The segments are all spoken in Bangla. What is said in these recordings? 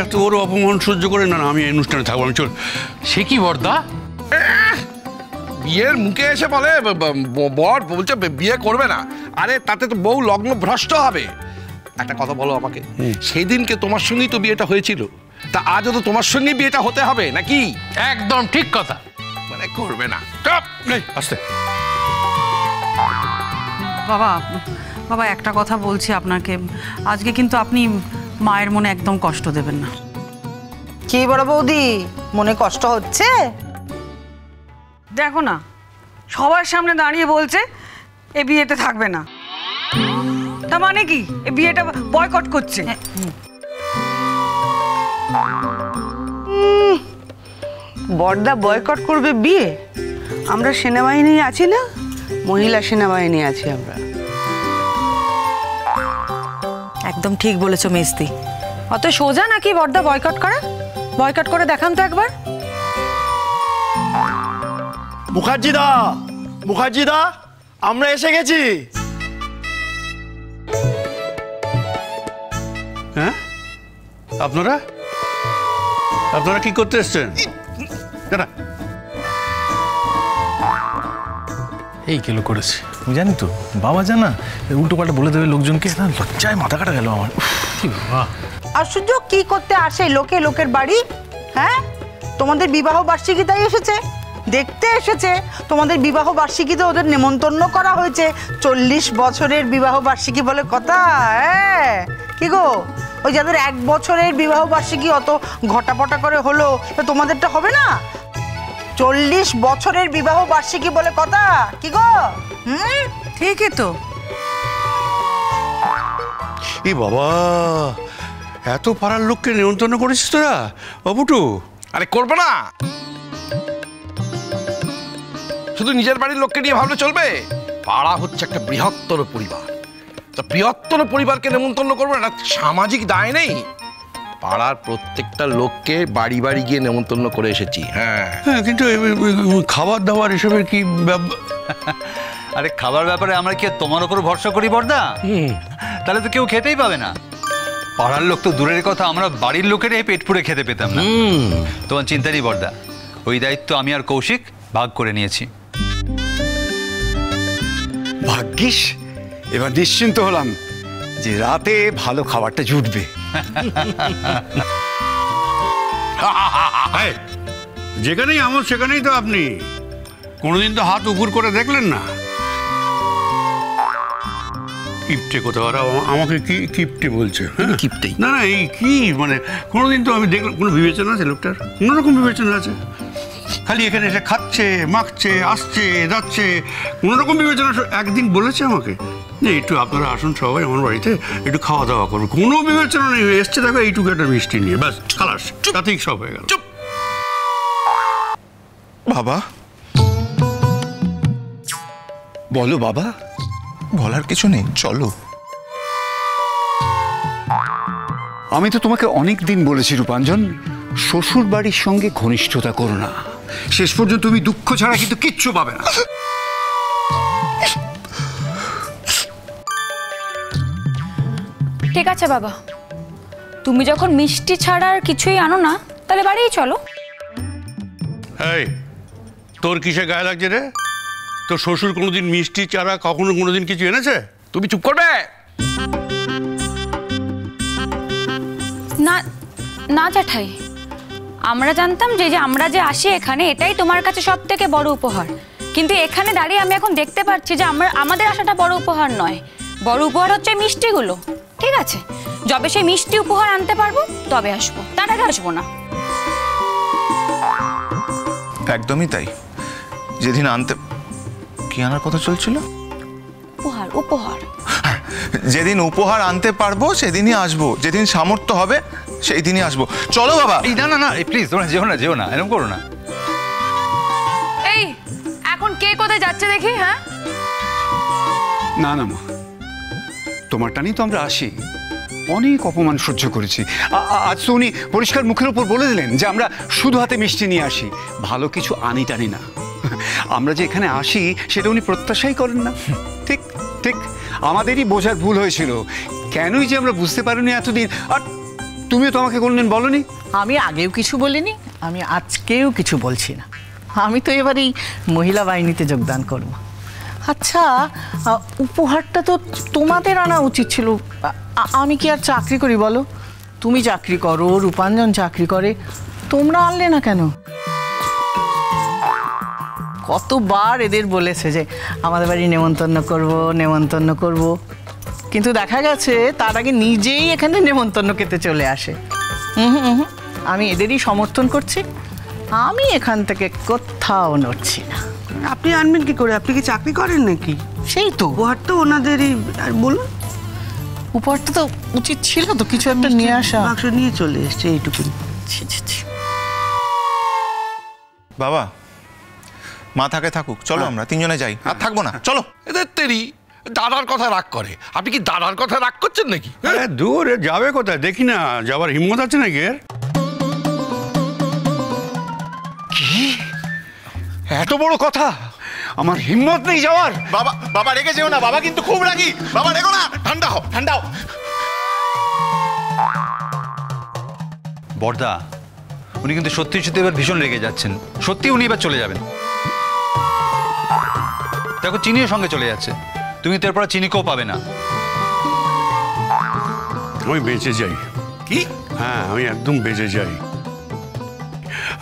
এত বড় অপমান সহ্য করে না, আমি এই অনুষ্ঠানে থাকবো, আমি চল। সে কি বর্দা, বিয়ের মুখে এসে বলে বর বলছে বিয়ে করবে না। আরে তাতে তো বউ লগ্ন ভ্রষ্ট হবে। একটা কথা বলো আমাকে, সেই দিনকে তোমার সঙ্গেই তো বিয়েটা হয়েছিল, তা আজও তো তোমার সঙ্গেই বিয়েটা হতে হবে নাকি? একদম ঠিক কথা। মানে করবে না। আস্তে। বাবা বাবা একটা কথা বলছি আপনাকে, আজকে কিন্তু আপনি মায়ের মনে একদম কষ্ট দেবেন না। কি বড় বৌদি, মনে কষ্ট হচ্ছে? দেখো না, সবার সামনে দাঁড়িয়ে বলছে এ বিয়েতে থাকবে না। তা মানে কি, এ বিয়েটা বয়কট করছে। বড়দা বয়কট করবে বিয়ে? আমরা সেনাবাহিনী আছি না, মহিলা সেনাবাহিনী আছি আমরা। একদম ঠিক বলেছো মেজদি। অত সোজা নাকি বড়দা বয়কট করা? বয়কট করে দেখান তো একবার। মুখার্জিদা, মুখার্জিদা, আমরা এসে গেছি। হ্যাঁ, আপনারা আপনারা কি করতে এসছেন? এই কেলো করেছে, আমি জানি তো। বাবা জানা উল্টো পাল্টা বলে দেবে লোকজনকে, লজ্জায় মাথা কাটা গেল আমার। আশ্চর্য, কি করতে আসে লোকে লোকের বাড়ি? হ্যাঁ, তোমাদের বিবাহ বার্ষিকী তাই এসেছে, দেখতে এসেছে। তোমাদের বিবাহ বার্ষিকীতে ওদের নেমন্তন্ন করা হয়েছে, 40 বছরের বিবাহ বার্ষিকী বলে কথা। হ্যাঁ কি গো, ওই যাদের 1 বছরের বিবাহ বার্ষিকী অত ঘটাপটা করে হলো, তো তোমাদেরটা হবে না? 40 বছরের বিবাহ বার্ষিকী বলে কথা, কি গো? ঠিকই তো। এ বাবা, এত পাড়ার লোককে নিমন্ত্রণ করেছিস তোরা বাবুটু? আরে করবো না, শুধু নিজের বাড়ির লোককে নিয়ে ভাবলে চলবে? পাড়া হচ্ছে একটা বৃহত্তর পরিবার, তা বৃহত্তর পরিবারকে নেমন্তন্ন করবো না, সামাজিক দায় নেই? পাড়ার প্রত্যেকটা লোককে বাড়ি বাড়ি গিয়ে নেমন্তন্ন করে এসেছি। হ্যাঁ, কিন্তু খাবার দাবার এসবের কি? আরে খাবার ব্যাপারে আমরা কি তোমার উপর ভরসা করি বর্দা? তাহলে তো কেউ খেতেই পাবে না। পাড়ার লোক তো দূরের কথা, আমরা বাড়ির লোকেরাই পেট পুড়ে খেতে পেতাম না। তোমার চিন্তা নেই বর্দা, ওই দায়িত্ব আমি আর কৌশিক ভাগ করে নিয়েছি। ভাগ্যিস, এবার নিশ্চিন্ত হলাম যে রাতে ভালো খাবারটা জুটবে। যেখানেই আমল সেখানেই তো আপনি। কোনোদিন তো হাত উপর করে দেখলেন না। কিপটে কোথাও, আর আমাকে কি কিপটে বলছে? কিপটেই না না, এই কি মানে, কোনোদিন তো আমি দেখলাম কোনো বিবেচনা আছে লোকটার? কোনোরকম বিবেচনা আছে? খালি এখানে এসে খাচ্ছে, মাখছে, আসছে, যাচ্ছে, কোনোরকম বিবেচনা একদিন বলেছে আমাকে যে একটু আপনারা আসুন সবাই আমার বাড়িতে, একটু খাওয়া দাওয়া করবো? কোনো বিবেচনা নেই, এসছে দেখো এইটুকু একটা মিষ্টি নিয়ে, ব্যাস খালাস, তাতেই সব হয়ে গেল। বাবা বলো, বাবা। বলার কিছু নেই, চলো। আমি তো তোমাকে অনেক দিন বলেছি রূপাঞ্জন, শ্বশুর বাড়ির সঙ্গে ঘনিষ্ঠতা করো না, শেষ পর্যন্ত তুমি দুঃখ ছাড়া কিন্তু কিচ্ছু পাবে না। ঠিক আছে বাবা, তুমি যখন মিষ্টি ছাড়া আর কিছুই আনো না, তাহলে বাড়িই চলো। এই, তোর কিসে গায়ে লাগছে রে? তোর শ্বশুর কোনোদিন মিষ্টি চারা কখনো কোনোদিন কিছু এনেছে? তুমি চুপ করবে না? না জ্যাঠাই, আমরা জানতাম যে আমরা যে আসি এখানে, এটাই তোমার কাছে সব থেকে বড় উপহার। কিন্তু এখানে দাঁড়িয়ে আমি এখন দেখতে পাচ্ছি যে আমাদের আসাটা বড় উপহার নয়, বড় উপহার হচ্ছে মিষ্টিগুলো। ঠিক আছে, যবে সেই মিষ্টি উপহার আনতে পারবো তবে আসবো, তার আগে আসবো না। একদমই তাই। যেদিন আনতে কি আনার কথা চলছিল? উপহার। উপহার যেদিন উপহার আনতে পারবো সেদিনই আসবো, যেদিন সামর্থ্য হবে সেই দিনই আসবো। চলো বাবা। এই না না না, প্লিজ তোমরা যেও না, যেও না, এরকম করো না। এই এখন কে কোথায় যাচ্ছে দেখি? হ্যাঁ না না মা, তোমারটা নিয়ে তো আমরা আসি, অনেক অপমান সহ্য করেছি। আজ তো উনি পরিষ্কার মুখের উপর বলে দিলেন যে আমরা শুধু হাতে মিষ্টি নিয়ে আসি, ভালো কিছু আনি টানি না। আমরা যে এখানে আসি সেটা উনি প্রত্যাশাই করেন না। ঠিক ঠিক, আমাদেরই বোঝার ভুল হয়েছিল, কেনই যে আমরা বুঝতে পারিনি এতদিন। আর তুমিও তো আমাকে কোনদিন বলনি। আমি আগেও কিছু বলিনি, আমি আজকেও কিছু বলছি না। আমি তো এবার এই মহিলা বাহিনীতে যোগদান করব। আচ্ছা, উপহারটা তো তোমাদের আনা উচিত ছিল। আমি কি আর চাকরি করি বলো? তুমি চাকরি করো, রূপাঞ্জন চাকরি করে, তোমরা আনলে না কেন? কতবার এদের বলেছে যে আমাদের বাড়ি নেমন্তন্ন করব, কিন্তু দেখা গেছে তার আগে নিজেই এখানে নেমন্তন্ন খেতে চলে আসে। আমি এদেরই সমর্থন করছি, আমি এখান থেকে কোথাও নড়ছি না। আপনি আনবেন কি করে? আপনি কি চাকরি করেন নাকি? সেই তো উপহার তো ওনাদেরই। আর বলুন, উপহারটা তো উচিত ছিল তো কিছু একটা নিয়ে আসা। বাক্স নিয়ে চলে এসছে এইটুকু। বাবা, মা থাকে থাকুক, চলো আমরা তিনজনে যাই। আর থাকবো না, চলো। এদের তেরি দাদার কথা রাগ করে। আপনি কি দাদার কথা রাগ করছেন নাকি? দূর যাবে কোথায়? দেখি না যাবার হিম্মত আছে নাকি এর? কি এত বড় কথা? আমার হিম্মত নেই যাওয়ার। বাবা, বাবা রেগে যেও না, বাবা কিন্তু খুব রাগী। বাবা রেগো না, ঠান্ডা হও, ঠান্ডা হও। বড়দা, উনি কিন্তু সত্যি সত্যি এবার ভীষণ রেগে যাচ্ছেন। সত্যি উনি এবার চলে যাবেন। দেখো, চিনিও সঙ্গে চলে যাচ্ছে। তুমি তো এরপর চিনিকেও পাবে না। আমি বেঁচে যাই। কি? হ্যাঁ, আমি একদম বেঁচে যাই।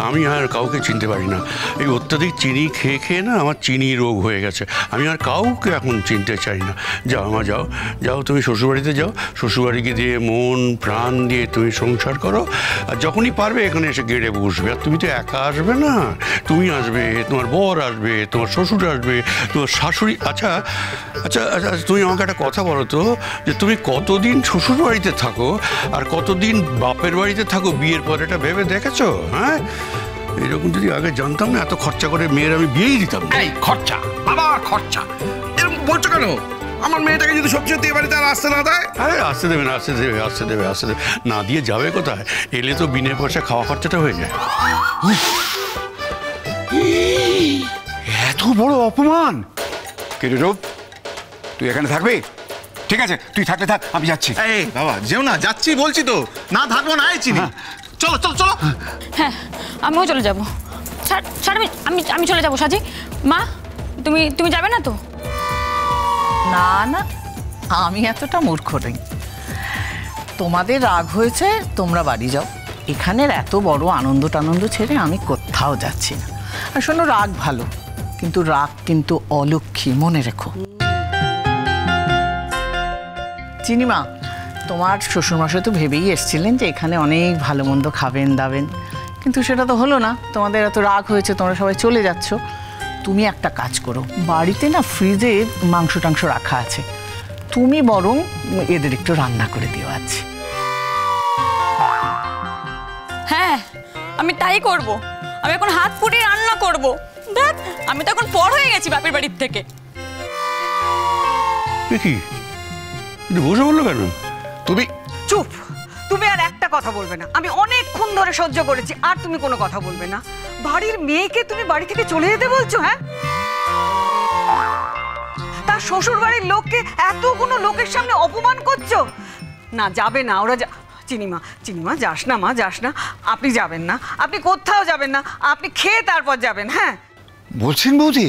আমি আর কাউকে চিনতে পারি না। এই অত্যাধিক চিনি খেয়ে খেয়ে না আমার চিনি রোগ হয়ে গেছে। আমি আর কাউকে এখন চিনতে চাই না। যাও মা, যাও যাও, তুমি শ্বশুরবাড়িতে যাও। শ্বশুরবাড়িকে দিয়ে মন প্রাণ দিয়ে তুমি সংসার করো। আর যখনই পারবে এখানে এসে গেড়ে বসবে। আর তুমি তো একা আসবে না, তুমি আসবে, তোমার বর আসবে, তোমার শ্বশুর আসবে, তোমার শাশুড়ি। আচ্ছা আচ্ছা আচ্ছা, তুমি আমাকে একটা কথা বলো তো, যে তুমি কতদিন শ্বশুরবাড়িতে থাকো আর কতদিন বাপের বাড়িতে থাকো বিয়ের পর? এটা ভেবে দেখেছো? হ্যাঁ, এরকম যদি আগে জানতাম না, এত খরচা করে মেয়ের আমি বিয়েই দিতাম না। এই খরচা, বাবা খরচা, এরকম বলছো কেন? আমার মেয়েটাকে যদি সত্যি সত্যি বাড়িতে আর আসতে না দেয়? আরে আসতে দেবে না, আসতে দেবে, আসতে দেবে, আসতে দেবে। না দিয়ে যাবে কোথায়? এলে তো বিনা পয়সা খাওয়া খরচাটা হয়ে যায়। এত বড় অপমান! কে রে রূপ, তুই এখানে থাকবি? ঠিক আছে, তুই থাকলে থাক, আমি যাচ্ছি। এই বাবা যেও না, যাচ্ছি বলছি তো। না থাকবো না, এই চিনি। চলো চলো চলো। হ্যাঁ, আমিও চলে যাবো। ছাড় ছাড়, আমি চলে যাবো। সাজি মা, তুমি যাবে না তো? না না, আমি এতটা মূর্খ নই। তোমাদের রাগ হয়েছে, তোমরা বাড়ি যাও। এখানের এত বড় আনন্দ টানন্দ ছেড়ে আমি কোথাও যাচ্ছি না। আর শোনো, রাগ ভালো, কিন্তু রাগ কিন্তু অলক্ষী, মনে রেখো। চিনিমা, তোমার শ্বশুরমশাই তো ভেবেই এসেছিলেন যে এখানে অনেক ভালো মন্দ খাবেন দাবেন, কিন্তু সেটা তো হলো না। তোমাদের এত রাগ হয়েছে, তোমরা সবাই চলে যাচ্ছ। তুমি একটা কাজ করো, বাড়িতে না ফ্রিজে মাংস টাংস রাখা আছে, তুমি বরং এদের একটু রান্না করে দিও আজ। হ্যাঁ, আমি তাই করব। আমি এখন হাত ফুটিয়ে রান্না করব। দেখ, আমি তো এখন পর হয়ে গেছি বাপের বাড়ির থেকে। দেখি বসে বললো কেন? তুমি চুপ! তুমি আর একটা কথা বলবে না। আমি অনেকক্ষণ ধরে সহ্য করেছি, আর তুমি কোনো কথা বলবে না। বাড়ির মেয়েকে তুমি বাড়ি থেকে চলে যেতে বলছো? হ্যাঁ, তার শ্বশুর বাড়ির লোককে এতগুলো লোকের সামনে অপমান করছো। না, যাবে না ওরা। চিনিমা যাস না মা, যাস না। আপনি যাবেন না, আপনি কোথাও যাবেন না। আপনি খেয়ে তারপর যাবেন। হ্যাঁ বলছেন বৌদি?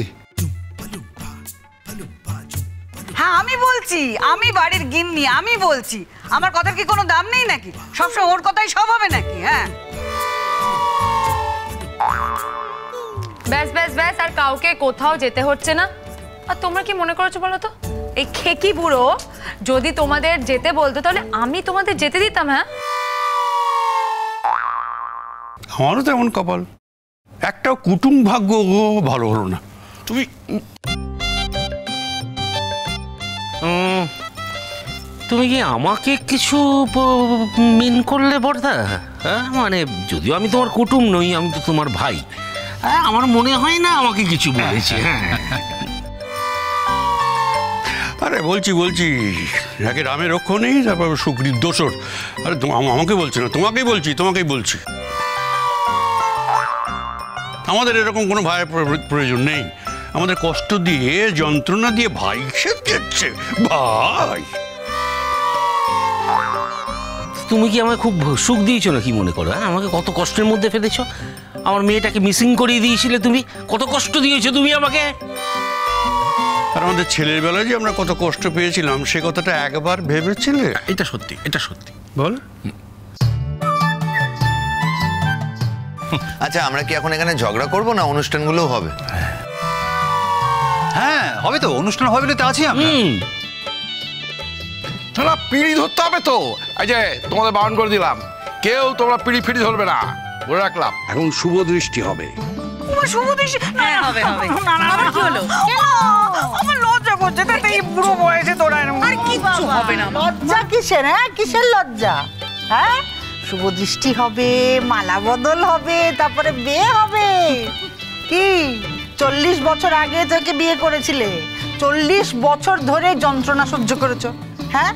হ্যাঁ, আমি বলছি, আমি বাড়ির গিন্নি, আমি বলছি। আমার কথার কি কোনো দাম নেই নাকি? সবসময় ওর কথাই সব হবে নাকি? হ্যাঁ, ব্যাস ব্যাস ব্যাস, আর কাউকে কোথাও যেতে হচ্ছে না। আর তোমরা কি মনে করছো বলো তো, এই খেকি বুড়ো যদি তোমাদের যেতে বলতো তাহলে আমি তোমাদের যেতে দিতাম? হ্যাঁ, আমারও তো এমন কপাল, একটাও কুটুম ভাগ্য ভালো হলো না। তুমি কি আমাকে কিছু মিন করলে বড়দা? হ্যাঁ, মানে যদিও আমি তোমার কুটুম নই, আমি তো তোমার ভাই। হ্যাঁ, আমার মনে হয় না আমাকে কিছু বলেছে। হ্যাঁ, আরে বলছি একে রামের রক্ষ নেই, তারপর শুক্রির দোসর। আরে আমাকে বলছি না, তোমাকেই বলছি। আমাদের এরকম কোনো ভাইয়ের প্রয়োজন নেই। আমাদের কষ্ট দিয়ে, যন্ত্রণা দিয়ে ভাই সে দিচ্ছে ভাই। তুমি কি আমাকে খুব সুখ দিয়েছো না কি মনে করো? হ্যাঁ, আমাকে কত কষ্টের মধ্যে ফেলেছো। আমার মেয়েটাকে মিসিং করিয়ে দিয়েছিলে তুমি, কত কষ্ট দিয়েছো তুমি আমাকে। আর আমাদের ছেলের বেলায় যে আমরা কত কষ্ট পেয়েছিলাম সে কথাটা একবার ভেবেছিলে? এটা সত্যি, এটা সত্যি। বল। আচ্ছা, আমরা কি এখন এখানে ঝগড়া করব না অনুষ্ঠানগুলো হবে? হ্যাঁ হবে তো, অনুষ্ঠান হবে বলে তো আছি আমরা। না, পিড়ি ধরতে হবে তো। এই যে তোমাদের বারণ করে দিলাম, কেউ তোমরা পিড়ি ফিড়ি ধরবে না, বলে রাখলাম। এখন শুভ দৃষ্টি হবে। শুভ দৃষ্টি? হ্যাঁ হবে হবে। আবার কি হলো? আমার লজ্জা করছে, তাতে এই বুড়ো বয়সে তোরা এরকম। আর কিচ্ছু হবে না। লজ্জা কিসের? হ্যাঁ, কিসের লজ্জা? হ্যাঁ, শুভ দৃষ্টি হবে, মালা বদল হবে, তারপরে বিয়ে হবে। কি 40 বছর আগে তোকে বিয়ে করেছিলে, 40 বছর ধরে যন্ত্রণা সহ্য করেছো, হ্যাঁ,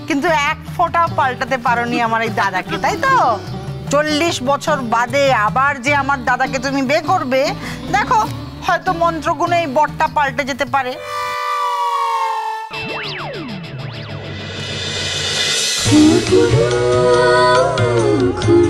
কিন্তু এক ফোঁটাও পাল্টাতে পারোনি আমার এই দাদাকে, তাই তো? 40 বছর বাদে আবার যে আমার দাদাকে তুমি বিয়ে করবে, দেখো হয়তো মন্ত্রগুণে এই বরটা পাল্টে যেতে পারে। খুরু